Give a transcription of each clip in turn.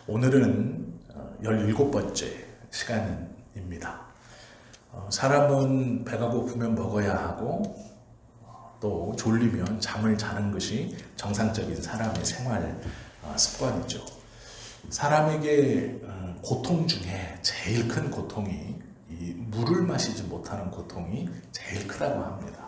오늘은 17번째 시간입니다. 사람은 배가 고프면 먹어야 하고 또 졸리면 잠을 자는 것이 정상적인 사람의 생활 습관이죠. 사람에게 고통 중에 제일 큰 고통이 이 물을 마시지 못하는 고통이 제일 크다고 합니다.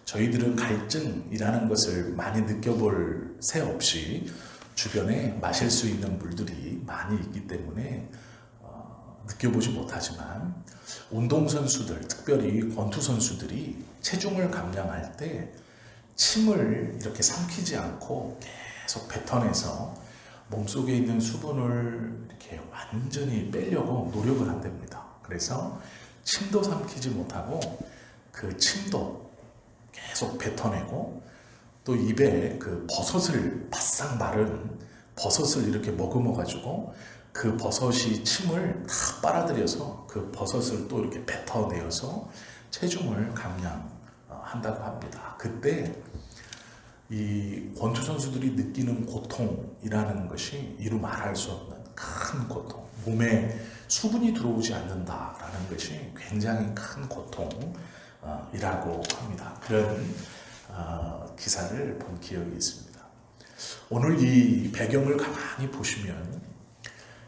저희들은 갈증이라는 것을 많이 느껴볼 새 없이 주변에 마실 수 있는 물들이 많이 있기 때문에 느껴보지 못하지만 운동선수들, 특별히 권투선수들이 체중을 감량할 때 침을 이렇게 삼키지 않고 계속 뱉어내서 몸속에 있는 수분을 이렇게 완전히 빼려고 노력을 한답니다. 그래서 침도 삼키지 못하고 그 침도 계속 뱉어내고 또 입에 그 버섯을 바싹 마른 버섯을 이렇게 머금어 가지고 그 버섯이 침을 다 빨아들여서 그 버섯을 또 이렇게 뱉어내어서 체중을 감량한다고 합니다. 그때 이 권투 선수들이 느끼는 고통이라는 것이 이루 말할 수 없는 큰 고통, 몸에 수분이 들어오지 않는다라는 것이 굉장히 큰 고통이라고 합니다. 그런 기사를 본 기억이 있습니다. 오늘 이 배경을 가만히 보시면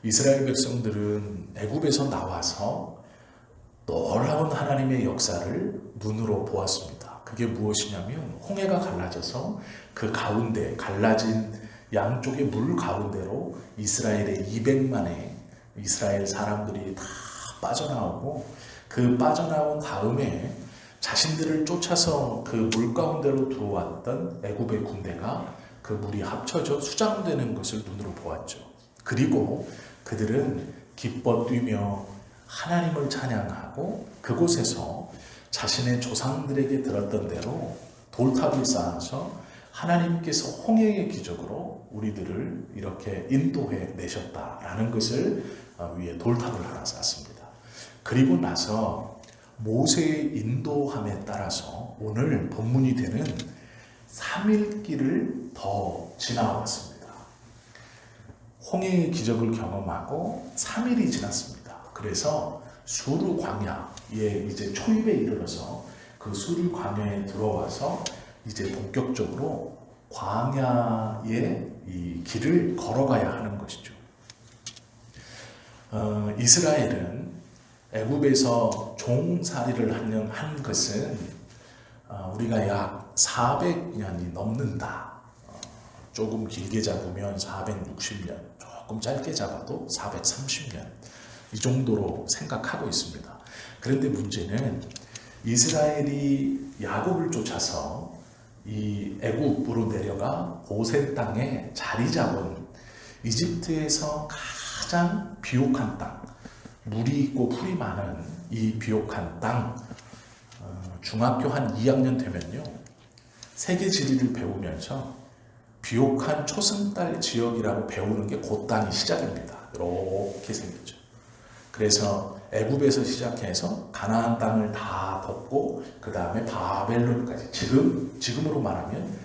이스라엘 백성들은 애굽에서 나와서 놀라운 하나님의 역사를 눈으로 보았습니다. 그게 무엇이냐면 홍해가 갈라져서 그 가운데 갈라진 양쪽의 물 가운데로 이스라엘의 200만의 이스라엘 사람들이 다 빠져나오고 그 빠져나온 다음에 자신들을 쫓아서 그 물 가운데로 들어왔던 애굽의 군대가 그 물이 합쳐져 수장되는 것을 눈으로 보았죠. 그리고 그들은 기뻐 뛰며 하나님을 찬양하고 그곳에서 자신의 조상들에게 들었던 대로 돌탑을 쌓아서 하나님께서 홍해의 기적으로 우리들을 이렇게 인도해 내셨다라는 것을 위에 돌탑을 하나 쌓습니다. 그리고 나서 모세의 인도함에 따라서 오늘 본문이 되는 3일 길을 더 지나왔습니다. 홍해의 기적을 경험하고 3일이 지났습니다. 그래서 수르 광야에 이제 초입에 이르러서 그 수르 광야에 들어와서 이제 본격적으로 광야의 이 길을 걸어가야 하는 것이죠. 이스라엘은 애굽에서 종살이를 한 것은 우리가 약 400년이 넘는다. 조금 길게 잡으면 460년, 조금 짧게 잡아도 430년 이 정도로 생각하고 있습니다. 그런데 문제는 이스라엘이 야곱을 쫓아서 이 애굽으로 내려가 고센 땅에 자리 잡은 이집트에서 가장 비옥한 땅, 물이 있고 풀이 많은 이 비옥한 땅, 중학교 한 2학년 되면요 세계 지리를 배우면서 비옥한 초승달 지역이라고 배우는 게 그 땅이 시작입니다. 이렇게 생겼죠. 그래서 애굽에서 시작해서 가나안 땅을 다 덮고 그 다음에 바벨론까지 지금으로 말하면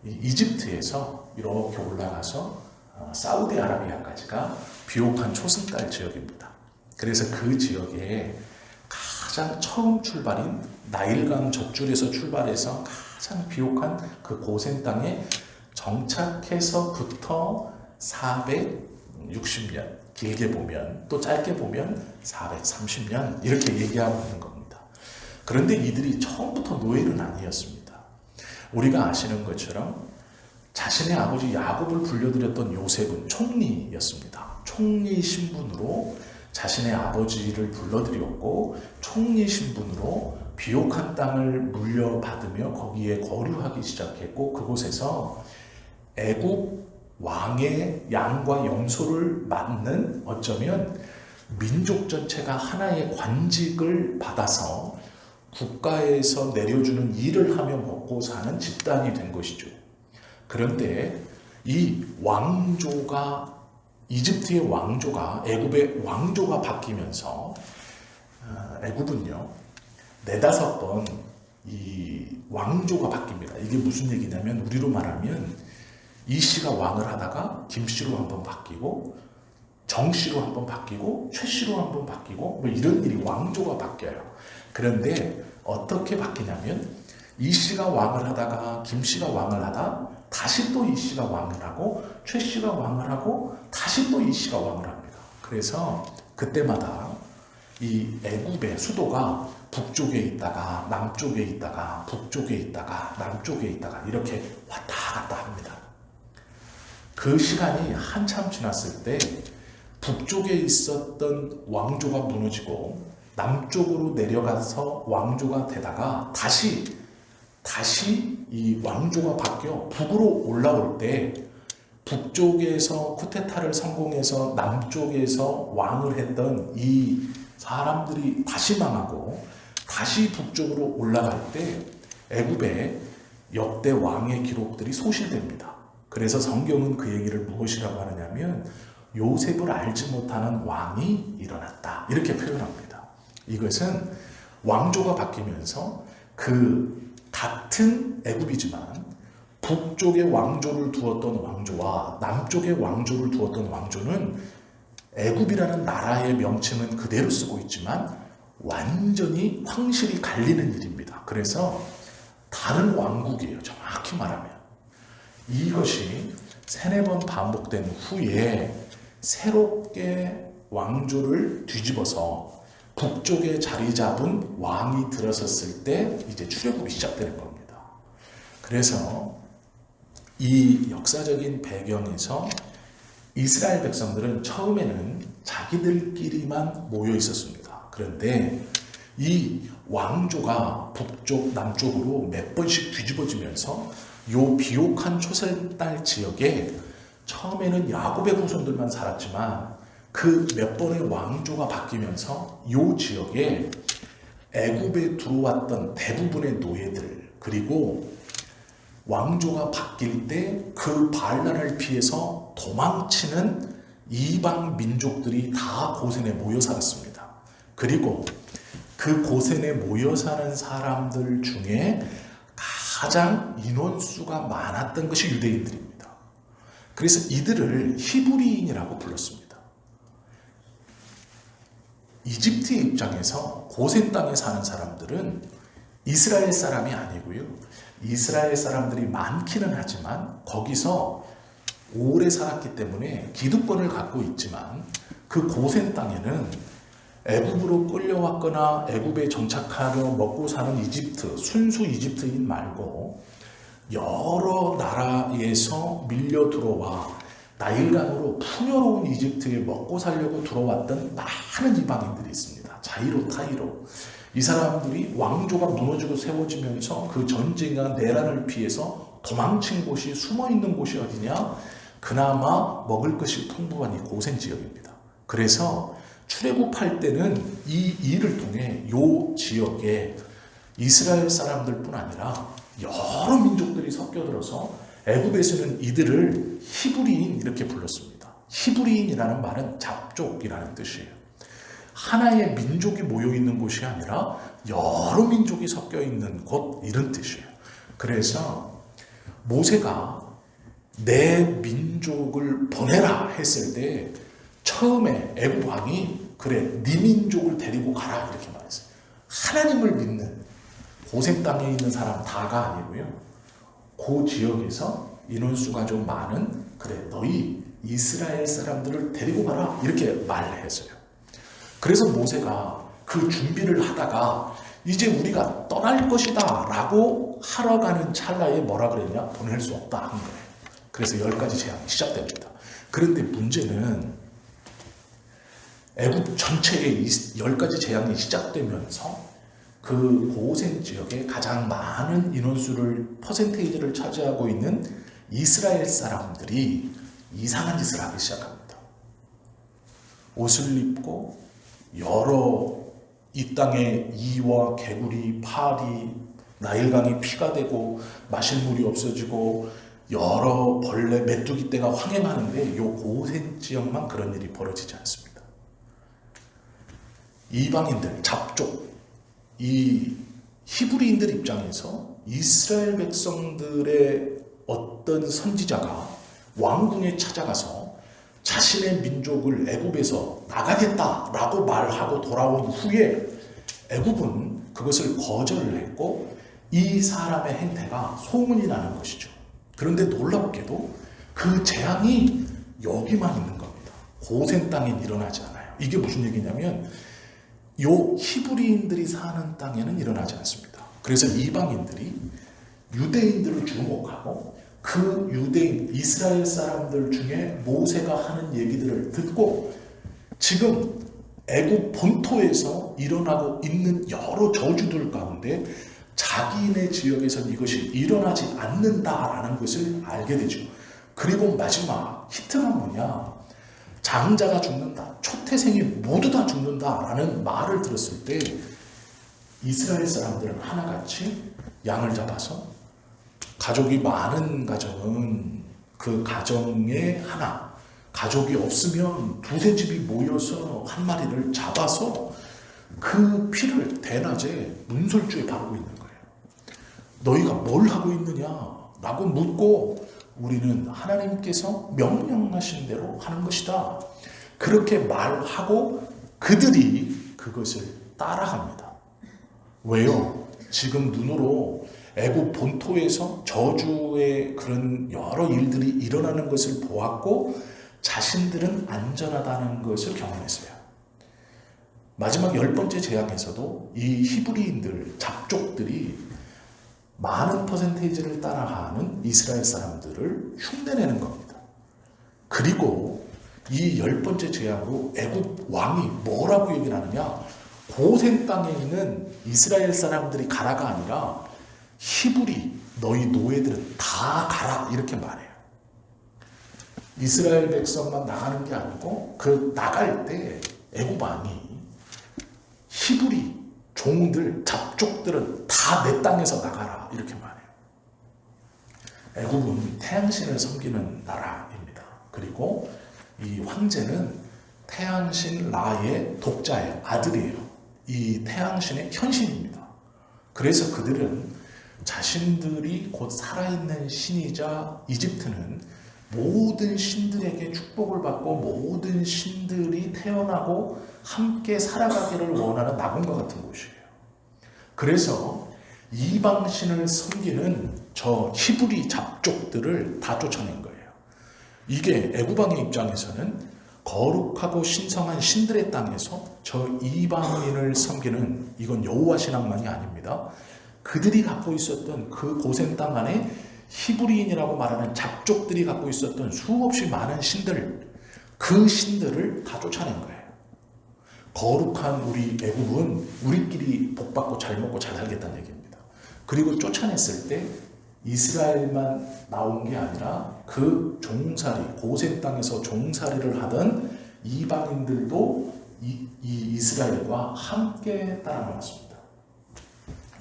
이집트에서 이렇게 올라가서 사우디아라비아까지가 비옥한 초승달 지역입니다. 그래서 그 지역에 가장 처음 출발인 나일강 젖줄에서 출발해서 가장 비옥한 그 고센 땅에 정착해서부터 460년, 길게 보면 또 짧게 보면 430년 이렇게 얘기하고 있는 겁니다. 그런데 이들이 처음부터 노예는 아니었습니다. 우리가 아시는 것처럼 자신의 아버지 야곱을 불려들였던 요셉은 총리였습니다. 총리 신분으로 자신의 아버지를 불러들였고 총리 신분으로 비옥한 땅을 물려받으며 거기에 거류하기 시작했고 그곳에서 애굽 왕의 양과 염소를 맡는 어쩌면 민족 전체가 하나의 관직을 받아서 국가에서 내려주는 일을 하며 먹고 사는 집단이 된 것이죠. 그런데 이 왕조가 이집트의 왕조가 애굽의 왕조가 바뀌면서 애굽은요 4-5번 이 왕조가 바뀝니다. 이게 무슨 얘기냐면 우리로 말하면 이 씨가 왕을 하다가 김 씨로 한번 바뀌고 정씨로 한번 바뀌고 최씨로 한번 바뀌고 뭐 이런 일이 왕조가 바뀌어요. 그런데 어떻게 바뀌냐면 이씨가 왕을 하다가 김씨가 왕을 하다 다시 또 이씨가 왕을 하고 최씨가 왕을 하고 다시 또 이씨가 왕을 합니다. 그래서 그때마다 이 애굽의 수도가 북쪽에 있다가 남쪽에 있다가 북쪽에 있다가 남쪽에 있다가 이렇게 왔다 갔다 합니다. 그 시간이 한참 지났을 때 북쪽에 있었던 왕조가 무너지고 남쪽으로 내려가서 왕조가 되다가 다시 이 왕조가 바뀌어 북으로 올라올 때 북쪽에서 쿠데타를 성공해서 남쪽에서 왕을 했던 이 사람들이 다시 망하고 다시 북쪽으로 올라갈 때 애굽의 역대 왕의 기록들이 소실됩니다. 그래서 성경은 그 얘기를 무엇이라고 하느냐면 요셉을 알지 못하는 왕이 일어났다 이렇게 표현합니다. 이것은 왕조가 바뀌면서 그 같은 애굽이지만 북쪽에 왕조를 두었던 왕조와 남쪽에 왕조를 두었던 왕조는 애굽이라는 나라의 명칭은 그대로 쓰고 있지만 완전히 황실이 갈리는 일입니다. 그래서 다른 왕국이에요. 정확히 말하면. 이것이 3-4번 반복된 후에 새롭게 왕조를 뒤집어서 북쪽에 자리 잡은 왕이 들어섰을 때 이제 출애굽이 시작되는 겁니다. 그래서 이 역사적인 배경에서 이스라엘 백성들은 처음에는 자기들끼리만 모여 있었습니다. 그런데 이 왕조가 북쪽 남쪽으로 몇 번씩 뒤집어지면서 요 비옥한 초센달 지역에 처음에는 야곱의 후손들만 살았지만 그 몇 번의 왕조가 바뀌면서 요 지역에 애굽에 들어왔던 대부분의 노예들 그리고 왕조가 바뀔 때 그 반란을 피해서 도망치는 이방 민족들이 다 고센에 모여 살았습니다. 그리고 그 고센에 모여 사는 사람들 중에 가장 인원수가 많았던 것이 유대인들입니다. 그래서 이들을 히브리인이라고 불렀습니다. 이집트의 입장에서 고센 땅에 사는 사람들은 이스라엘 사람이 아니고요. 이스라엘 사람들이 많기는 하지만 거기서 오래 살았기 때문에 기득권을 갖고 있지만 그 고센 땅에는 애굽으로 끌려왔거나 애굽에 정착하려 먹고 사는 이집트, 순수 이집트인 말고 여러 나라에서 밀려 들어와 나일강으로 풍요로운 이집트에 먹고 살려고 들어왔던 많은 이방인들이 있습니다. 자이로 타이로. 이 사람들이 왕조가 무너지고 세워지면서 그 전쟁과 내란을 피해서 도망친 곳이 숨어있는 곳이 어디냐? 그나마 먹을 것이 풍부한 이 고센 지역입니다. 그래서 출애굽할 때는 이 일을 통해 이 지역에 이스라엘 사람들뿐 아니라 여러 민족들이 섞여들어서 애굽에서는 이들을 히브리인 이렇게 불렀습니다. 히브리인이라는 말은 잡족이라는 뜻이에요. 하나의 민족이 모여있는 곳이 아니라 여러 민족이 섞여있는 곳 이런 뜻이에요. 그래서 모세가 내 민족을 보내라 했을 때 처음에 애굽 왕이 그래 네 민족을 데리고 가라 이렇게 말했어요. 하나님을 믿는 고센 땅에 있는 사람 다가 아니고요. 그 지역에서 인원수가 좀 많은 그래 너희 이스라엘 사람들을 데리고 가라 이렇게 말했어요. 그래서 모세가 그 준비를 하다가 이제 우리가 떠날 것이다 라고 하러 가는 찰나에 뭐라 그랬냐? 보낼 수 없다 한 거예요. 그래서 10가지 재앙이 시작됩니다. 그런데 문제는 애굽 전체에 10가지 재앙이 시작되면서 그 고센 지역에 가장 많은 인원수를 퍼센테이지를 차지하고 있는 이스라엘 사람들이 이상한 짓을 하기 시작합니다. 옷을 입고 여러 이 땅에 이와 개구리, 파리, 나일강이 피가 되고 마실 물이 없어지고 여러 벌레, 메뚜기 떼가 황행하는데 이 고센 지역만 그런 일이 벌어지지 않습니다. 이방인들, 잡족, 이 히브리인들 입장에서 이스라엘 백성들의 어떤 선지자가 왕궁에 찾아가서 자신의 민족을 애굽에서 나가겠다라고 말하고 돌아온 후에 애굽은 그것을 거절을 했고 이 사람의 행태가 소문이 나는 것이죠. 그런데 놀랍게도 그 재앙이 여기만 있는 겁니다. 고센 땅엔 일어나지 않아요. 이게 무슨 얘기냐면 요 히브리인들이 사는 땅에는 일어나지 않습니다. 그래서 이방인들이 유대인들을 주목하고 그 유대인 이스라엘 사람들 중에 모세가 하는 얘기들을 듣고 지금 애굽 본토에서 일어나고 있는 여러 저주들 가운데 자기네 지역에서는 이것이 일어나지 않는다라는 것을 알게 되죠. 그리고 마지막 히트가 뭐냐? 장자가 죽는다, 초태생이 모두 다 죽는다라는 말을 들었을 때 이스라엘 사람들은 하나같이 양을 잡아서 가족이 많은 가정은 그 가정에 하나, 가족이 없으면 두세 집이 모여서 한 마리를 잡아서 그 피를 대낮에 문설주에 바르고 있는 거예요. 너희가 뭘 하고 있느냐? 라고 묻고 우리는 하나님께서 명령하신 대로 하는 것이다. 그렇게 말하고 그들이 그것을 따라합니다. 왜요? 지금 눈으로 애굽 본토에서 저주의 그런 여러 일들이 일어나는 것을 보았고 자신들은 안전하다는 것을 경험했어요. 마지막 10번째 재앙에서도 이 히브리인들, 잡족들이 많은 퍼센테이지를 따라가는 이스라엘 사람들을 흉내내는 겁니다. 그리고 이 10번째 재앙으로 애굽 왕이 뭐라고 얘기를 하느냐? 고센 땅에 있는 이스라엘 사람들이 가라가 아니라 히브리, 너희 노예들은 다 가라 이렇게 말해요. 이스라엘 백성만 나가는 게 아니고 그 나갈 때 애굽 왕이 히브리, 종들, 잡족들은 다 내 땅에서 나가라 이렇게 말해요. 애굽은 태양신을 섬기는 나라입니다. 그리고 이 황제는 태양신 라의 독자예요. 아들이에요. 이 태양신의 현신입니다. 그래서 그들은 자신들이 곧 살아있는 신이자 이집트는 모든 신들에게 축복을 받고 모든 신들이 태어나고 함께 살아가기를 원하는 낙원과 같은 곳이에요. 그래서 이방신을 섬기는 저 히브리 잡족들을 다 쫓아낸 거예요. 이게 애굽왕의 입장에서는 거룩하고 신성한 신들의 땅에서 저 이방인을 섬기는 이건 여호와 신앙만이 아닙니다. 그들이 갖고 있었던 그 고센 땅 안에 히브리인이라고 말하는 잡족들이 갖고 있었던 수없이 많은 신들, 그 신들을 다 쫓아낸 거예요. 거룩한 우리 애굽은 우리끼리 복받고 잘 먹고 잘 살겠다는 얘기입니다. 그리고 쫓아냈을 때 이스라엘만 나온 게 아니라 그 종살이, 고센 땅에서 종살이를 하던 이방인들도 이스라엘과 함께 따라 나왔습니다.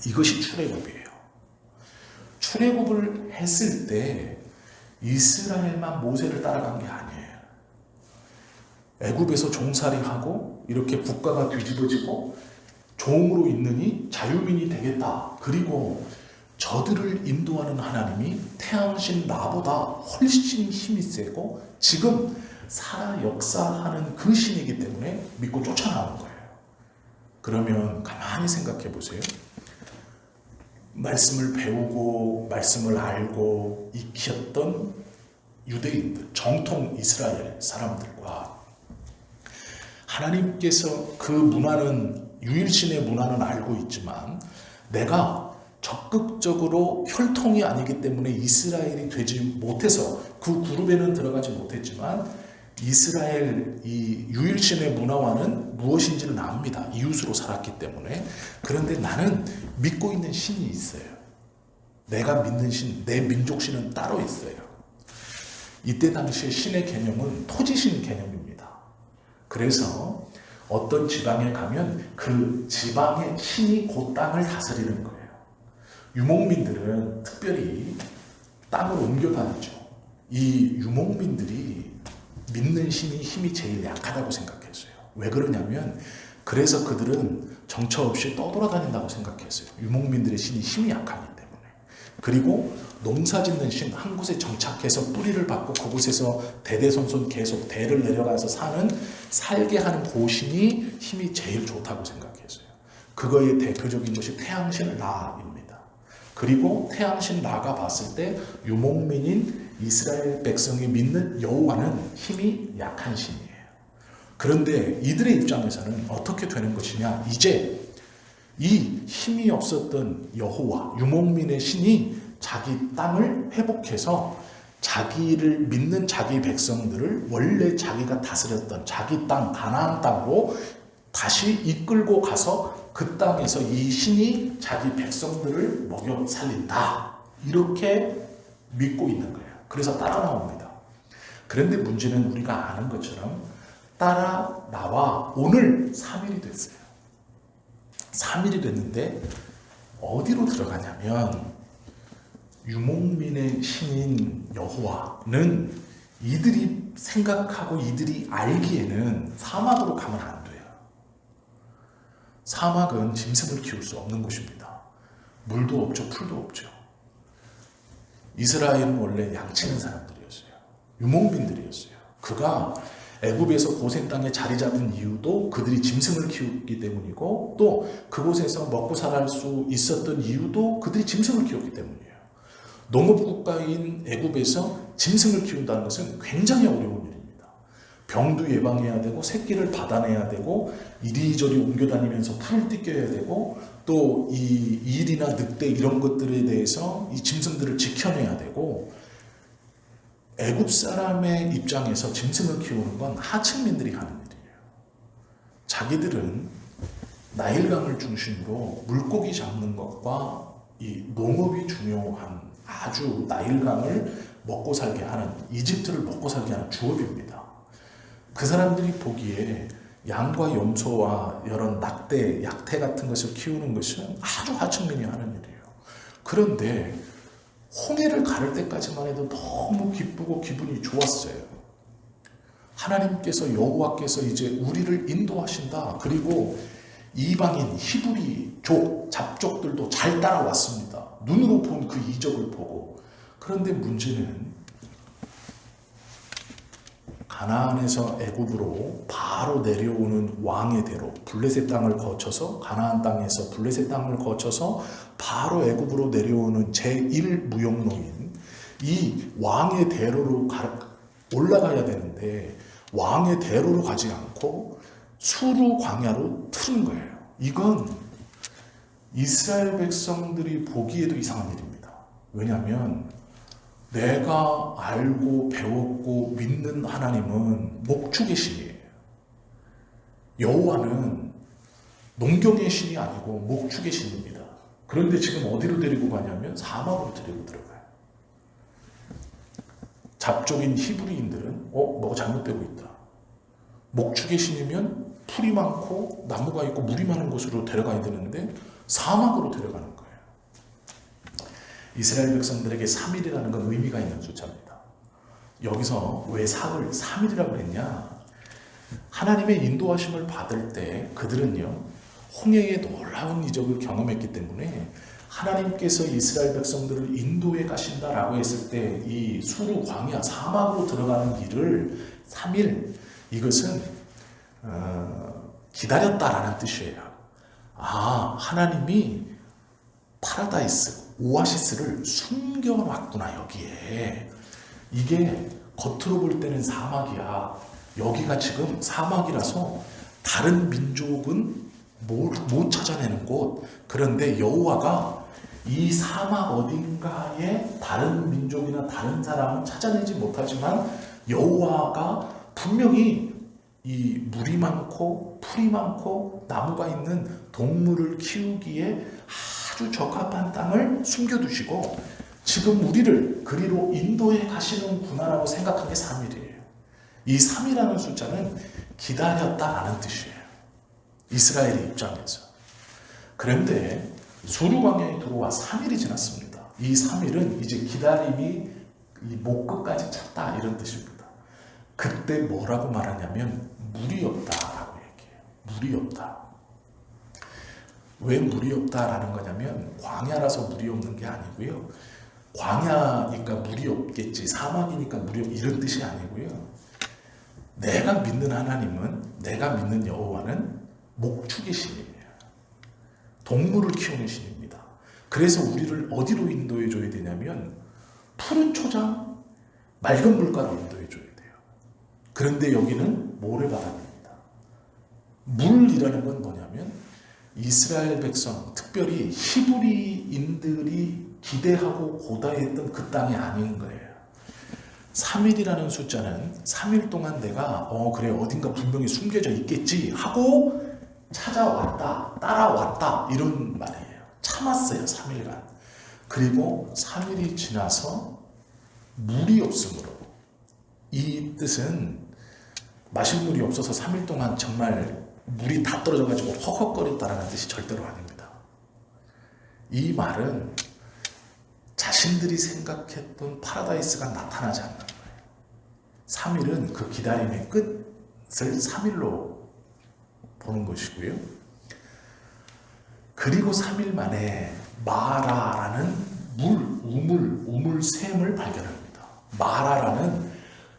이것이 출애굽이에요. 출애굽을 했을 때 이스라엘만 모세를 따라간 게 아니에요. 애굽에서 종살이하고 이렇게 국가가 뒤집어지고 종으로 있느니 자유민이 되겠다. 그리고 저들을 인도하는 하나님이 태양신 라보다 훨씬 힘이 세고 지금 살아 역사하는 그 신이기 때문에 믿고 쫓아나온 거예요. 그러면 가만히 생각해 보세요. 말씀을 배우고 말씀을 알고 익혔던 유대인들, 정통 이스라엘 사람들과 하나님께서 그 문화는 유일신의 문화는 알고 있지만 내가 적극적으로 혈통이 아니기 때문에 이스라엘이 되지 못해서 그 그룹에는 들어가지 못했지만 이스라엘 이 유일신의 문화와는 무엇인지는 압니다. 이웃으로 살았기 때문에. 그런데 나는 믿고 있는 신이 있어요. 내가 믿는 신, 내 민족신은 따로 있어요. 이때 당시에 신의 개념은 토지신 개념입니다. 그래서 어떤 지방에 가면 그 지방의 신이 그 땅을 다스리는 거예요. 유목민들은 특별히 땅을 옮겨 다니죠. 이 유목민들이 믿는 신이 힘이 제일 약하다고 생각했어요. 왜 그러냐면 그래서 그들은 정처 없이 떠돌아다닌다고 생각했어요. 유목민들의 신이 힘이 약하기 때문에. 그리고 농사짓는 신, 한 곳에 정착해서 뿌리를 받고 그곳에서 대대손손 계속 대를 내려가서 살게 하는 고신이 힘이 제일 좋다고 생각했어요. 그거의 대표적인 것이 태양신 라입니다. 그리고 태양신 라가 봤을 때 유목민인 이스라엘 백성이 믿는 여호와는 힘이 약한 신이에요. 그런데 이들의 입장에서는 어떻게 되는 것이냐, 이제 이 힘이 없었던 여호와, 유목민의 신이 자기 땅을 회복해서 자기를 믿는 자기 백성들을 원래 자기가 다스렸던 자기 땅, 가나안 땅으로 다시 이끌고 가서 그 땅에서 이 신이 자기 백성들을 먹여 살린다, 이렇게 믿고 있는 거예요. 그래서 따라 나옵니다. 그런데 문제는 우리가 아는 것처럼 따라 나와 오늘 3일이 됐어요. 3일이 됐는데 어디로 들어가냐면 유목민의 신인 여호와는 이들이 생각하고 이들이 알기에는 사막으로 가면 안 돼요. 사막은 짐승을 키울 수 없는 곳입니다. 물도 없죠, 풀도 없죠. 이스라엘은 원래 양치는 사람들이었어요. 유목민들이었어요. 그가 애굽에서 고센 땅에 자리 잡은 이유도 그들이 짐승을 키웠기 때문이고, 또 그곳에서 먹고 살할 수 있었던 이유도 그들이 짐승을 키웠기 때문이에요. 농업국가인 애굽에서 짐승을 키운다는 것은 굉장히 어려운 일입니다. 병도 예방해야 되고 새끼를 받아내야 되고 이리저리 옮겨다니면서 풀을 뜯겨야 되고 또 이 일이나 늑대 이런 것들에 대해서 이 짐승들을 지켜내야 되고, 애굽 사람의 입장에서 짐승을 키우는 건 하층민들이 하는 일이에요. 자기들은 나일강을 중심으로 물고기 잡는 것과 이 농업이 중요한 아주 나일강을 먹고 살게 하는, 이집트를 먹고 살게 하는 주업입니다. 그 사람들이 보기에 양과 염소와 여러 낙대, 약태 같은 것을 키우는 것은 아주 하층민이 하는 일이에요. 그런데 홍해를 가를 때까지만 해도 너무 기쁘고 기분이 좋았어요. 하나님께서, 여호와께서 이제 우리를 인도하신다. 그리고 이방인, 히브리족, 잡족들도 잘 따라왔습니다. 눈으로 본 그 이적을 보고. 그런데 문제는 가나안에서 애굽으로 바로 내려오는 왕의 대로, 블레셋 땅을 거쳐서, 가나안 땅에서 블레셋 땅을 거쳐서 바로 애굽으로 내려오는 제1무역로인 이 왕의 대로로 올라가야 되는데 왕의 대로로 가지 않고 수루 광야로 틀은 거예요. 이건 이스라엘 백성들이 보기에도 이상한 일입니다. 왜냐하면 내가 알고 배웠고 믿는 하나님은 목축의 신이에요. 여호와는 농경의 신이 아니고 목축의 신입니다. 그런데 지금 어디로 데리고 가냐면 사막으로 데리고 들어가요. 잡족인 히브리인들은 뭐가 잘못되고 있다. 목축의 신이면 풀이 많고 나무가 있고 물이 많은 곳으로 데려가야 되는데 사막으로 데려가는 거예요. 이스라엘 백성들에게 3일이라는 건 의미가 있는 숫자입니다. 여기서 왜 사흘, 3일이라고 했냐? 하나님의 인도하심을 받을 때 그들은요, 홍해의 놀라운 이적을 경험했기 때문에 하나님께서 이스라엘 백성들을 인도해 가신다라고 했을 때 이 수루 광야 사막으로 들어가는 길을 3일, 이것은 기다렸다라는 뜻이에요. 하나님이 파라다이스, 오아시스를 숨겨놨구나 여기에. 이게 겉으로 볼 때는 사막이야. 여기가 지금 사막이라서 다른 민족은 못 찾아내는 곳. 그런데 여호와가 이 사막 어딘가에 다른 민족이나 다른 사람은 찾아내지 못하지만 여호와가 분명히 이 물이 많고 풀이 많고 나무가 있는 동물을 키우기에 아주 적합한 땅을 숨겨두시고 지금 우리를 그리로 인도해 가시는구나라고 생각한 게 3일이에요. 이 3이라는 숫자는 기다렸다라는 뜻이에요. 이스라엘의 입장에서. 그런데 수르광야에 들어와 3일이 지났습니다. 이 3일은 이제 기다림이 이 목끝까지 찼다 이런 뜻입니다. 그때 뭐라고 말하냐면 물이 없다라고 얘기해요. 물이 없다. 왜 물이 없다라는 거냐면 광야라서 물이 없는 게 아니고요. 광야니까 물이 없겠지, 사막이니까 물이 없, 이런 뜻이 아니고요. 내가 믿는 하나님은, 내가 믿는 여호와는 목축의 신이에요. 동물을 키우는 신입니다. 그래서 우리를 어디로 인도해 줘야 되냐면 푸른 초장, 맑은 물가로 인도해 줘야 돼요. 그런데 여기는 모래바람입니다. 물이라는 건 뭐냐면 이스라엘 백성, 특별히 히브리인들이 기대하고 고다했던 그 땅이 아닌 거예요. 3일이라는 숫자는 3일 동안 내가 그래 어딘가 분명히 숨겨져 있겠지 하고 찾아왔다, 따라왔다 이런 말이에요. 참았어요 3일간. 그리고 3일이 지나서 물이 없으므로, 이 뜻은 마실 물이 없어서 3일 동안 정말 물이 다 떨어져가지고 헉헉거렸다라는 뜻이 절대로 아닙니다. 이 말은 자신들이 생각했던 파라다이스가 나타나지 않는 거예요. 3일은 그 기다림의 끝을 3일로 보는 것이고요. 그리고 3일 만에 마라라는 우물샘을 발견합니다. 마라라는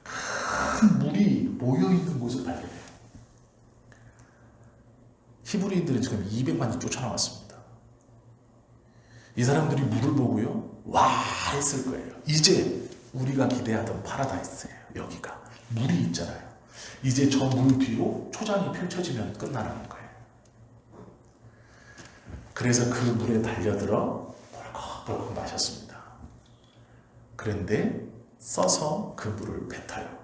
큰 물이 모여있는 곳을 발견해요. 히브리인들은 지금 200만이 쫓아나왔습니다. 이 사람들이 물을 보고요, 와 했을 거예요. 이제 우리가 기대하던 파라다이스예요. 여기가 물이 있잖아요. 이제 저 물 뒤로 초장이 펼쳐지면 끝나는 거예요. 그래서 그 물에 달려들어 벌컥벌컥 마셨습니다. 그런데 써서 그 물을 뱉어요.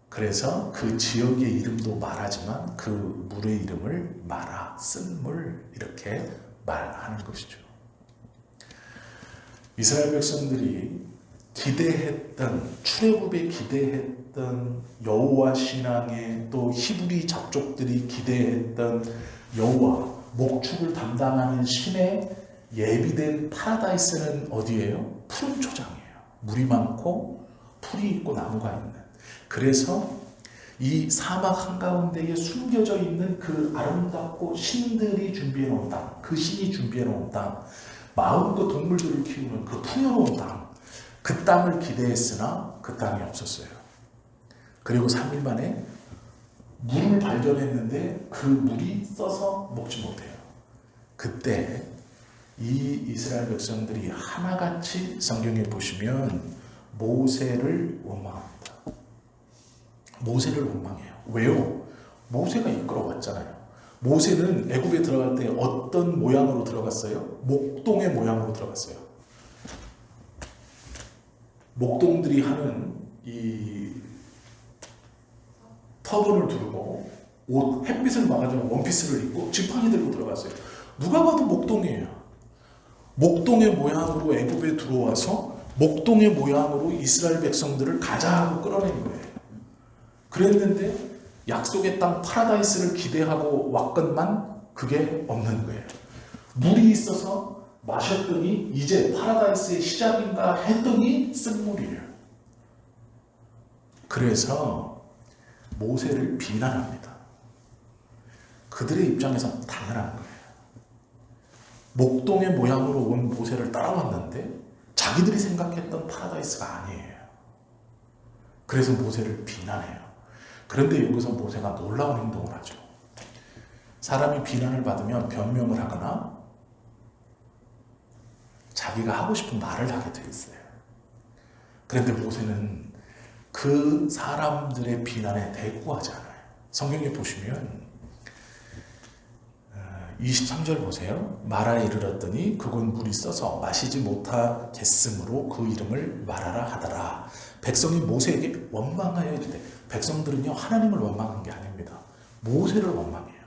그래서 그 지역의 이름도 마라지만 그 물의 이름을 마라, 쓴물 이렇게 말하는 것이죠. 이스라엘 백성들이 기대했던, 출애굽에 기대했던 여호와 신앙에, 또 히브리 잡족들이 기대했던 여호와, 목축을 담당하는 신의 예비된 파라다이스는 어디예요? 푸른 초장이에요. 물이 많고 풀이 있고 나무가 있는. 그래서 이 사막 한가운데에 숨겨져 있는 그 아름답고 신들이 준비해 놓은 땅, 그 신이 준비해 놓은 땅, 마음껏 동물들을 키우는 그 풍요로운 땅, 그 땅을 기대했으나 그 땅이 없었어요. 그리고 3일 만에 물을 발견했는데 그 물이 써서 먹지 못해요. 그때 이 이스라엘 백성들이 하나같이 성경에 보시면 모세를 원망합니다. 모세를 원망해요. 왜요? 모세가 이끌어왔잖아요. 모세는 애굽에 들어갈 때 어떤 모양으로 들어갔어요? 목동의 모양으로 들어갔어요. 목동들이 하는 이 터번을 두르고 옷, 햇빛을 막아주는 원피스를 입고 지팡이 들고 들어갔어요. 누가 봐도 목동이에요. 목동의 모양으로 애굽에 들어와서 목동의 모양으로 이스라엘 백성들을 가자 하고 끌어낸 거예요. 그랬는데 약속의 땅 파라다이스를 기대하고 왔건만 그게 없는 거예요. 물이 있어서 마셨더니 이제 파라다이스의 시작인가 했더니 쓴물이에요. 그래서 모세를 비난합니다. 그들의 입장에서 당연한 거예요. 목동의 모양으로 온 모세를 따라왔는데 자기들이 생각했던 파라다이스가 아니에요. 그래서 모세를 비난해요. 그런데 여기서 모세가 놀라운 행동을 하죠. 사람이 비난을 받으면 변명을 하거나 자기가 하고 싶은 말을 하게 돼 있어요. 그런데 모세는 그 사람들의 비난에 대꾸하지 않아요. 성경에 보시면 23절 보세요. 마라에 이르렀더니 그곳 물이 써서 마시지 못하겠으므로 그 이름을 마라라 하더라. 백성이 모세에게 원망하여 이르되, 백성들은요 하나님을 원망한 게 아닙니다. 모세를 원망해요.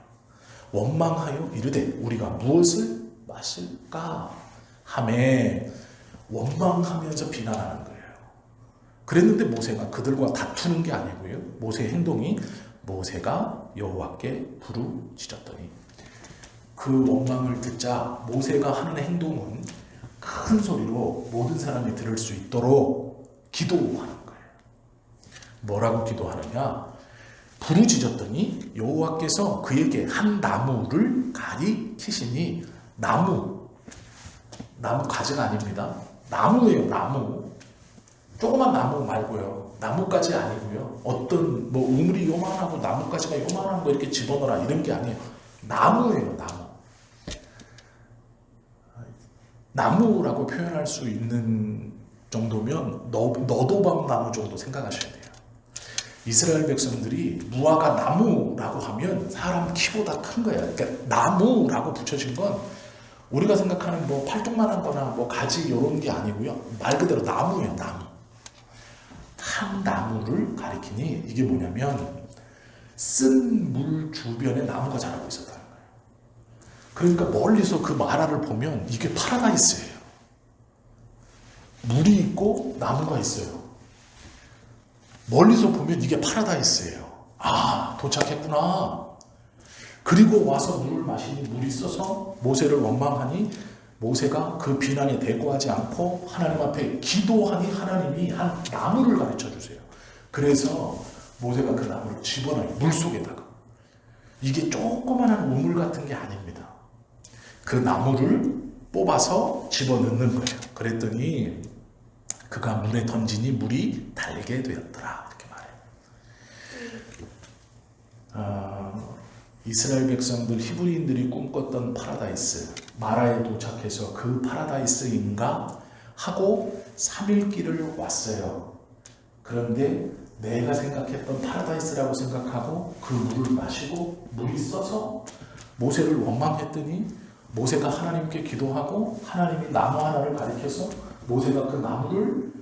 원망하여 이르되 우리가 무엇을 마실까 하매 원망하면서 비난하는 거예요. 그랬는데 모세가 그들과 다투는 게 아니고요. 모세의 행동이, 모세가 여호와께 부르짖었더니, 그 원망을 듣자 모세가 하는 행동은 큰 소리로 모든 사람이 들을 수 있도록 기도하는 거예요. 뭐라고 기도하느냐? 부르짖었더니 여호와께서 그에게 한 나무를 가리키시니 나무 가지가 아닙니다. 나무예요. 나무. 조그만 나무 말고요. 나무까지 아니고요. 어떤 뭐 우물이 요만하고 나무까지가 요만한 거 이렇게 집어넣어라 이런 게 아니에요. 나무예요. 나무라고 표현할 수 있는 정도면 너도밤 나무 정도 생각하셔야 돼요. 이스라엘 백성들이 무화과 나무라고 하면 사람 키보다 큰 거예요. 그러니까 나무라고 붙여진 건 우리가 생각하는 뭐 팔뚝만한 거나 뭐 가지 이런 게 아니고요. 말 그대로 나무예요. 나무. 한 나무를 가리키니 이게 뭐냐면 쓴 물 주변에 나무가 자라고 있었다는 거예요. 그러니까 멀리서 그 마라를 보면 이게 파라다이스예요. 물이 있고 나무가 있어요. 멀리서 보면 이게 파라다이스예요. 아, 도착했구나. 그리고 와서 물을 마시니 물이 써서 모세를 원망하니 모세가 그 비난에 대꾸하지 않고 하나님 앞에 기도하니 하나님이 한 나무를 가르쳐 주세요. 그래서 모세가 그 나무를 집어넣어요. 물속에다가. 이게 조그만한 우물 같은 게 아닙니다. 그 나무를 뽑아서 집어넣는 거예요. 그랬더니 그가 물에 던지니 물이 달게 되었더라. 이렇게 말해요. 이스라엘 백성들, 히브리인들이 꿈꿨던 파라다이스, 마라에 도착해서 그 파라다이스인가 하고 3일 길을 왔어요. 그런데 내가 생각했던 파라다이스라고 생각하고 그 물을 마시고 물이 써서 모세를 원망했더니 모세가 하나님께 기도하고 하나님이 나무 하나를 가리켜서 모세가 그 나무를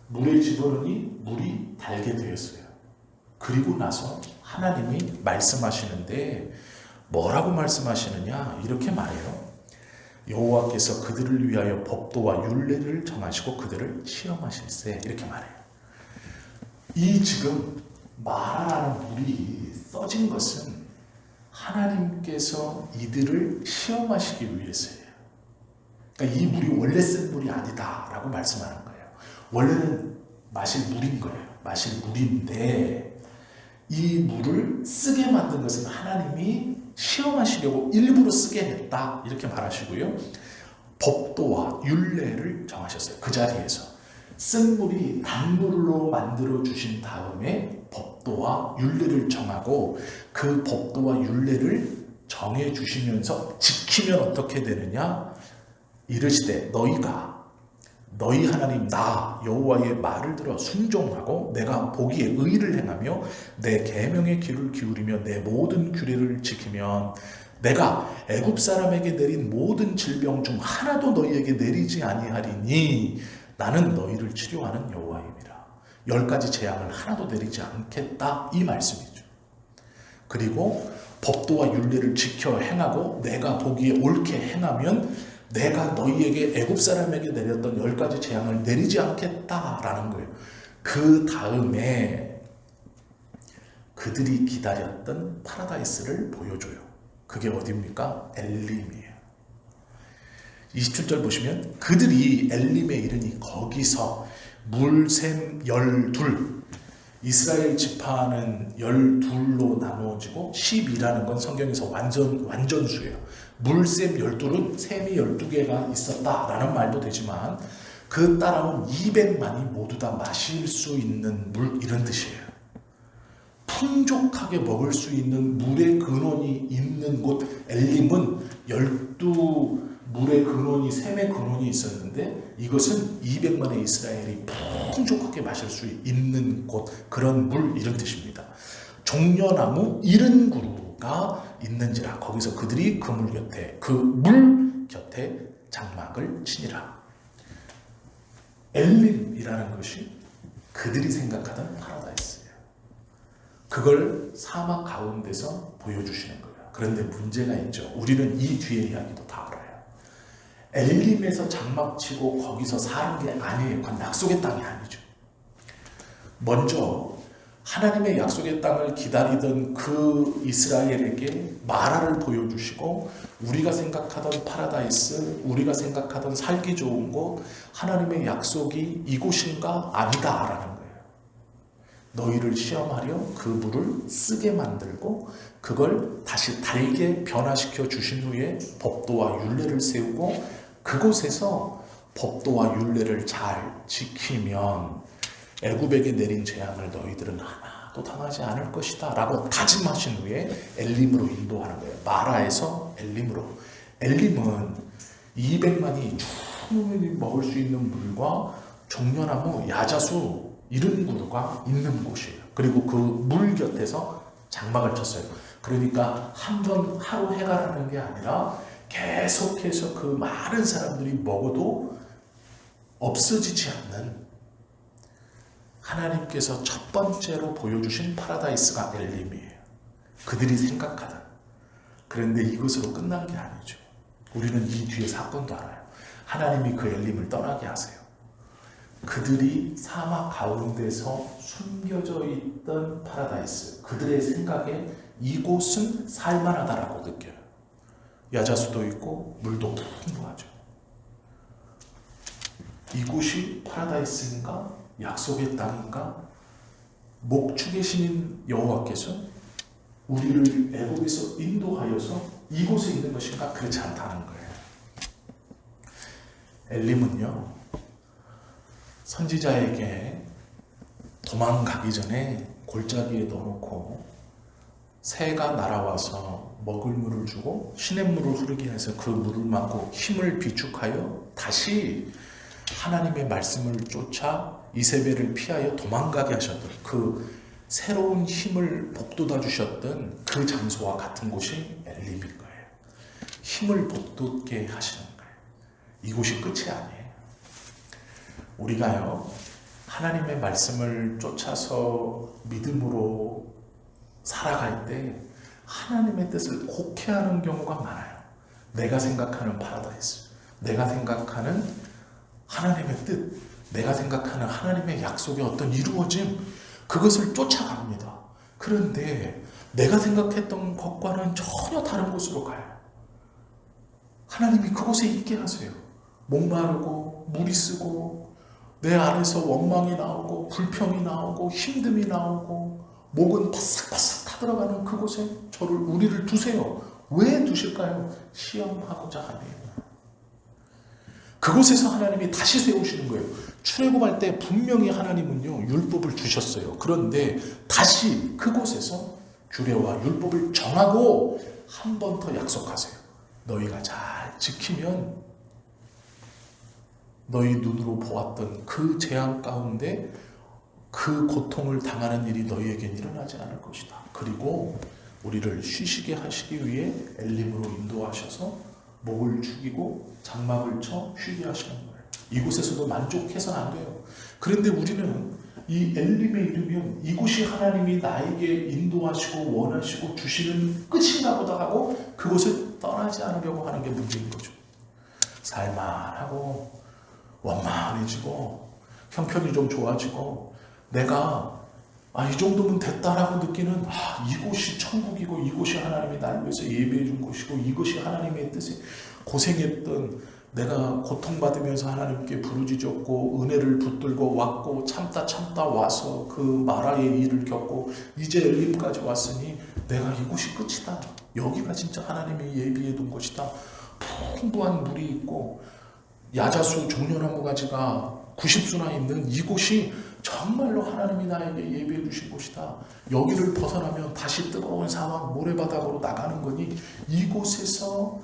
물에 집어넣으니 물이 달게 되었어요. 그리고 나서 하나님이 말씀하시는데 뭐라고 말씀하시느냐 이렇게 말해요. 여호와께서 그들을 위하여 법도와 율례를 정하시고 그들을 시험하실세 이렇게 말해요. 이 지금 마라라는 물이 써진 것은 하나님께서 이들을 시험하시기 위해서예요. 그러니까 이 물이 원래 쓴 물이 아니다라고 말씀하는 거예요. 원래는 마실 물인 거예요. 마실 물인데 이 물을 쓰게 만든 것은 하나님이 시험하시려고 일부러 쓰게 했다 이렇게 말하시고요. 법도와 율례를 정하셨어요. 그 자리에서 쓴 물이 단물로 만들어 주신 다음에 법도와 율례를 정하고 그 법도와 율례를 정해 주시면서 지키면 어떻게 되느냐? 이르시되 너희가 너희 하나님 나 여호와의 말을 들어 순종하고 내가 보기에 의를 행하며 내 계명의 귀를 기울이며 내 모든 규례를 지키면 내가 애굽 사람에게 내린 모든 질병 중 하나도 너희에게 내리지 아니하리니 나는 너희를 치료하는 여호와임이라. 10가지 재앙을 하나도 내리지 않겠다 이 말씀이죠. 그리고 법도와 율례를 지켜 행하고 내가 보기에 옳게 행하면 내가 너희에게 애굽 사람에게 내렸던 10가지 재앙을 내리지 않겠다라는 거예요. 그 다음에 그들이 기다렸던 파라다이스를 보여줘요. 그게 어디입니까? 엘림이에요. 27절 보시면 그들이 엘림에 이르니 거기서 물샘 12 이스라엘 지파는 12로 나누어지고 12라는 건 성경에서 완전수예요. 물샘 12은 샘이 12개가 있었다라는 말도 되지만 그 따라온 200만이 모두 다 마실 수 있는 물 이런 뜻이에요. 풍족하게 먹을 수 있는 물의 근원이 있는 곳 엘림은 12물의 근원이 샘의 근원이 있었는데 이것은 200만의 이스라엘이 풍족하게 마실 수 있는 곳 그런 물 이런 뜻입니다. 종려나무 70그루가 있는지라 거기서 그들이 그 물 곁에 그 물 곁에 장막을 치니라. 엘림이라는 것이 그들이 생각하던 파라다이스예요. 그걸 사막 가운데서 보여주시는 거예요. 그런데 문제가 있죠. 우리는 이 뒤에 이야기도 다 알아요. 엘림에서 장막 치고 거기서 사는 게 아니에요. 그건 약속의 땅이 아니죠. 먼저 하나님의 약속의 땅을 기다리던 그 이스라엘에게 마라를 보여주시고 우리가 생각하던 파라다이스, 우리가 생각하던 살기 좋은 곳, 하나님의 약속이 이곳인가 아니다라는 거예요. 너희를 시험하려 그 물을 쓰게 만들고 그걸 다시 달게 변화시켜 주신 후에 법도와 율례를 세우고 그곳에서 법도와 율례를 잘 지키면 애굽에게 내린 재앙을 너희들은 하나도 당하지 않을 것이다 라고 다짐하신 후에 엘림으로 인도하는 거예요. 마라에서 엘림으로. 엘림은 200만이 충분히 먹을 수 있는 물과 종려나무, 야자수 이런 구루가 있는 곳이에요. 그리고 그 물 곁에서 장막을 쳤어요. 그러니까 한 번 하루 해가라는 게 아니라 계속해서 그 많은 사람들이 먹어도 없어지지 않는 하나님께서 첫 번째로 보여주신 파라다이스가 엘림이에요. 그들이 생각하던. 그런데 이것으로 끝난 게 아니죠. 우리는 이 뒤에 사건도 알아요. 하나님이 그 엘림을 떠나게 하세요. 그들이 사막 가운데서 숨겨져 있던 파라다이스, 그들의 생각에 이곳은 살만하다라고 느껴요. 야자수도 있고 물도 풍부하죠. 이곳이 파라다이스인가? 약속의 땅인가? 목축의 신인 여호와께서 우리를 애굽에서 인도하여서 이곳에 있는 것인가? 그렇지 않다는 거예요. 엘림은요, 선지자에게 도망가기 전에 골짜기에 넣어놓고 새가 날아와서 먹을 물을 주고 시냇물을 흐르게 해서 그 물을 맞고 힘을 비축하여 다시 하나님의 말씀을 쫓아 이세벨을 피하여 도망가게 하셨던 그 새로운 힘을 복돋아 주셨던 그 장소와 같은 곳이 엘림인 거예요. 힘을 복돋게 하시는 거예요. 이곳이 끝이 아니에요. 우리가요, 하나님의 말씀을 쫓아서 믿음으로 살아갈 때 하나님의 뜻을 곡해하는 경우가 많아요. 내가 생각하는 파라다이스, 내가 생각하는 하나님의 뜻, 내가 생각하는 하나님의 약속의 어떤 이루어짐, 그것을 쫓아갑니다. 그런데 내가 생각했던 것과는 전혀 다른 곳으로 가요. 하나님이 그곳에 있게 하세요. 목마르고 물이 쓰고 내 안에서 원망이 나오고 불평이 나오고 힘듦이 나오고 목은 바싹바싹 타들어가는 그곳에 우리를 두세요. 왜 두실까요? 시험하고자 하네요. 그곳에서 하나님이 다시 세우시는 거예요. 출애굽할 때 분명히 하나님은요, 율법을 주셨어요. 그런데 다시 그곳에서 규례와 율법을 정하고 한 번 더 약속하세요. 너희가 잘 지키면 너희 눈으로 보았던 그 재앙 가운데 그 고통을 당하는 일이 너희에겐 일어나지 않을 것이다. 그리고 우리를 쉬시게 하시기 위해 엘림으로 인도하셔서 목을 죽이고 장막을 쳐 쉬게 하시는 거예요. 이곳에서도 만족해서는 안 돼요. 그런데 우리는 이 엘림에 이르면 이곳이 하나님이 나에게 인도하시고 원하시고 주시는 끝인가 보다 하고 그곳을 떠나지 않으려고 하는 게 문제인 거죠. 살만하고 원만해지고 형편이 좀 좋아지고 내가 이 정도면 됐다라고 느끼는 이곳이 천국이고 이곳이 하나님이 날 위해서 예배해 준 곳이고 이것이 하나님의 뜻에 고생했던 내가 고통받으면서 하나님께 부르짖었고 은혜를 붙들고 왔고 참다 와서 그 마라의 일을 겪고 이제 엘림까지 왔으니 내가 이곳이 끝이다. 여기가 진짜 하나님이 예비해 둔 곳이다. 풍부한 물이 있고 야자수 종려나무 가지가 90수나 있는 이곳이 정말로 하나님이 나에게 예비해 주신 곳이다. 여기를 벗어나면 다시 뜨거운 상황 모래바닥으로 나가는 거니 이곳에서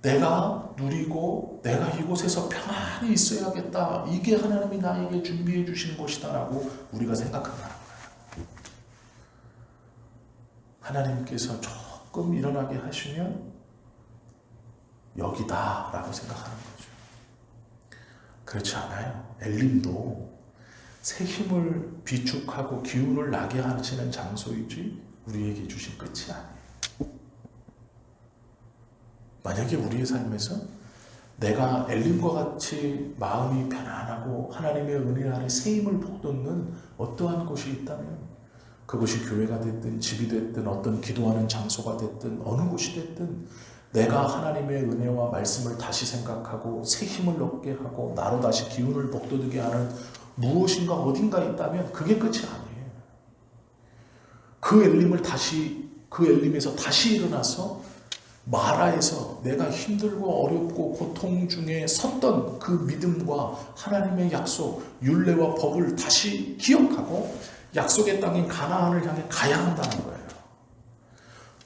내가 누리고 내가 이곳에서 평안히 있어야겠다. 이게 하나님이 나에게 준비해 주신 곳이다라고 우리가 생각한다는 거예요. 하나님께서 조금 일어나게 하시면 여기다라고 생각하는 거죠. 그렇지 않아요. 엘림도 새 힘을 비축하고 기운을 나게 하시는 장소이지 우리에게 주신 끝이 아니에요. 만약에 우리의 삶에서 내가 엘림과 같이 마음이 편안하고 하나님의 은혜 아래 새 힘을 북돋는 어떠한 곳이 있다면 그것이 교회가 됐든 집이 됐든 어떤 기도하는 장소가 됐든 어느 곳이 됐든 내가 하나님의 은혜와 말씀을 다시 생각하고 새 힘을 얻게 하고 나로 다시 기운을 북돋게 하는 무엇인가 어딘가 있다면 그게 끝이 아니에요. 그 엘림에서 다시 일어나서 마라에서 내가 힘들고 어렵고 고통 중에 섰던 그 믿음과 하나님의 약속, 율례와 법을 다시 기억하고 약속의 땅인 가나안을 향해 가야 한다는 거예요.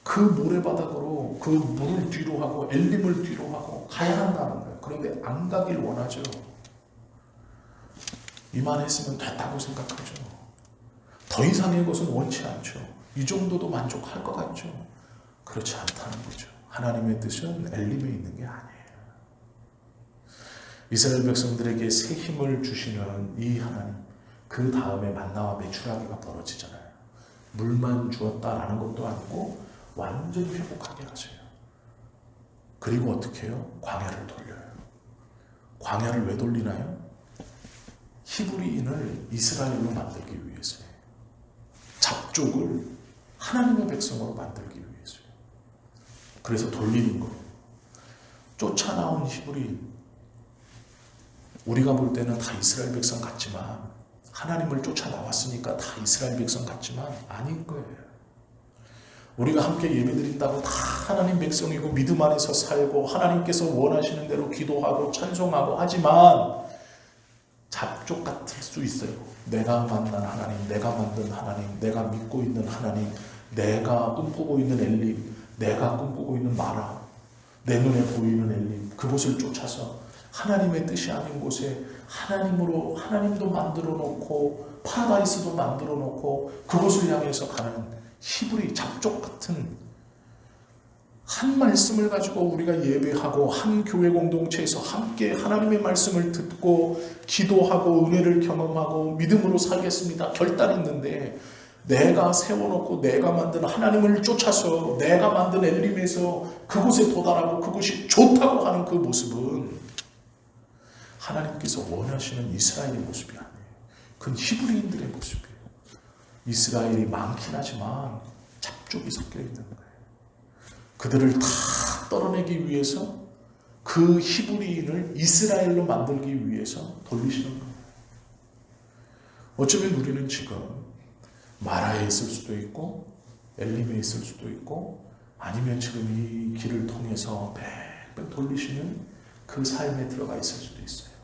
그 모래바닥으로 그 물을 뒤로 하고 엘림을 뒤로 하고 가야 한다는 거예요. 그런데 안 가길 원하죠. 이만했으면 됐다고 생각하죠. 더 이상의 것은 원치 않죠. 이 정도도 만족할 것 같죠. 그렇지 않다는 거죠. 하나님의 뜻은 엘림에 있는 게 아니에요. 이스라엘 백성들에게 새 힘을 주시는 이 하나님, 그 다음에 만나와 메추라기가 벌어지잖아요. 물만 주었다라는 것도 아니고 완전히 회복하게 하세요. 그리고 어떻게 해요? 광야를 돌려요. 광야를 왜 돌리나요? 히브리인을 이스라엘로 만들기 위해서예요. 잡족을 하나님의 백성으로 만들기 위해서요. 그래서 돌리는 거예요. 쫓아나온 히브리인, 우리가 볼 때는 다 이스라엘 백성 같지만, 하나님을 쫓아나왔으니까 다 이스라엘 백성 같지만 아닌 거예요. 우리가 함께 예배드린다고 다 하나님 백성이고 믿음 안에서 살고 하나님께서 원하시는 대로 기도하고 찬송하고 하지만 잡족 같을 수 있어요. 내가 만난 하나님, 내가 만든 하나님, 내가 믿고 있는 하나님, 내가 꿈꾸고 있는 엘림, 내가 꿈꾸고 있는 마라, 내 눈에 보이는 엘림, 그곳을 쫓아서 하나님의 뜻이 아닌 곳에 하나님으로 하나님도 만들어 놓고 파라다이스도 만들어 놓고 그곳을 향해서 가는 히브리 잡족 같은, 한 말씀을 가지고 우리가 예배하고 한 교회 공동체에서 함께 하나님의 말씀을 듣고 기도하고 은혜를 경험하고 믿음으로 살겠습니다 결단했는데, 내가 세워놓고 내가 만든 하나님을 쫓아서 내가 만든 엘림에서 그곳에 도달하고 그곳이 좋다고 하는 그 모습은 하나님께서 원하시는 이스라엘의 모습이 아니에요. 그건 히브리인들의 모습이에요. 이스라엘이 많긴 하지만 잡족이 섞여 있는 거예요. 그들을 다 떨어내기 위해서 그 히브리인을 이스라엘로 만들기 위해서 돌리시는 거예요. 어쩌면 우리는 지금 마라에 있을 수도 있고 엘림에 있을 수도 있고 아니면 지금 이 길을 통해서 뱅뱅 돌리시는 그 삶에 들어가 있을 수도 있어요.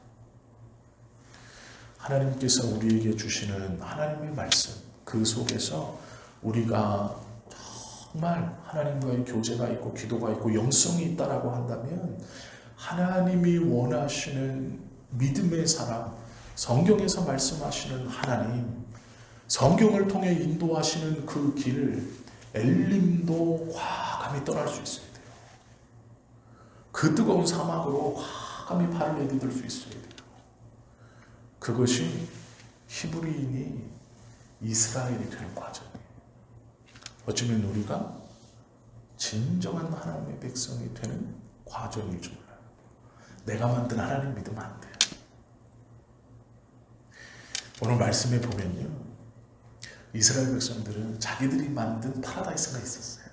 하나님께서 우리에게 주시는 하나님의 말씀, 그 속에서 우리가 정말 하나님과의 교제가 있고 기도가 있고 영성이 있다라고 한다면 하나님이 원하시는 믿음의 사람, 성경에서 말씀하시는 하나님, 성경을 통해 인도하시는 그 길을 엘림도 과감히 떠날 수 있어야 돼요. 그 뜨거운 사막으로 과감히 발을 내디딜 수 있어야 돼요. 그것이 히브리인이 이스라엘이 되는 과정이에요. 어쩌면 우리가 진정한 하나님의 백성이 되는 과정일 줄 몰라요. 내가 만든 하나님 믿으면 안 돼요. 오늘 말씀에 보면요, 이스라엘 백성들은 자기들이 만든 파라다이스가 있었어요.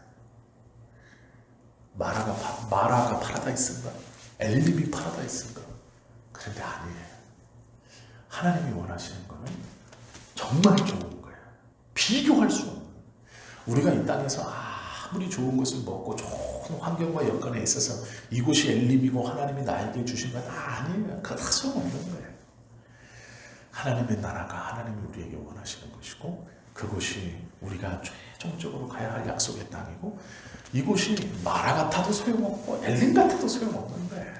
마라가 파라다이스인가? 엘림이 파라다이스인가? 그런데 아니에요. 하나님이 원하시는 거는 정말 좋은 거예요. 비교할 수 없는. 우리가 이 땅에서 아무리 좋은 것을 먹고 좋은 환경과 여건에 있어서 이곳이 엘림이고 하나님이 나에게 주신 건 아니에요. 그거 다 소용없는 거예요. 하나님의 나라가 하나님이 우리에게 원하시는 것이고 그곳이 우리가 최종적으로 가야 할 약속의 땅이고 이곳이 마라 같아도 소용없고 엘림 같아도 소용없는 거예요.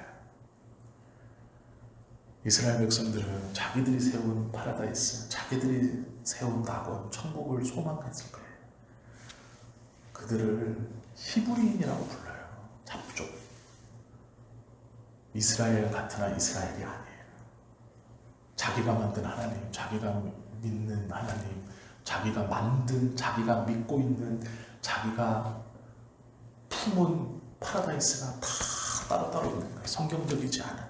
이스라엘 백성들은 자기들이 세운 파라다이스, 자기들이 세운 낙원, 천국을 소망했을 거예요. 그들을 히브리인이라고 불러요. 잡족. 이스라엘 같으나 이스라엘이 아니에요. 자기가 만든 하나님, 자기가 믿는 하나님, 자기가 만든, 자기가 믿고 있는, 자기가 품은 파라다이스가 다 따로따로 있는 거예요. 성경적이지 않은.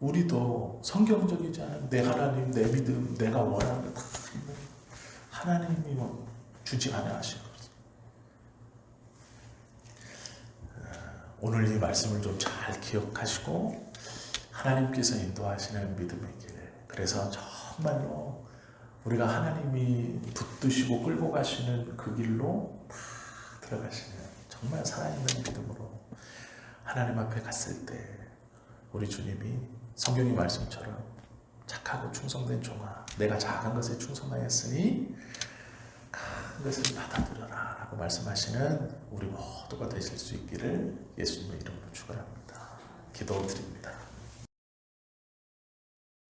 우리도 성경적이지 않은 내 하나님, 내 믿음, 내가 원하는 게 다 있는 하나님이 주지 않아 하신 거죠. 오늘 이 말씀을 좀 잘 기억하시고 하나님께서 인도하시는 믿음의 길, 그래서 정말로 우리가 하나님이 붙드시고 끌고 가시는 그 길로 다 들어가시는 정말 살아있는 믿음으로 하나님 앞에 갔을 때 우리 주님이 성경의 말씀처럼 착하고 충성된 종아, 내가 작은 것에 충성하였으니 큰 것을 받아들여라 라고 말씀하시는 우리 모두가 되실 수 있기를 예수님의 이름으로 축원합니다. 기도드립니다.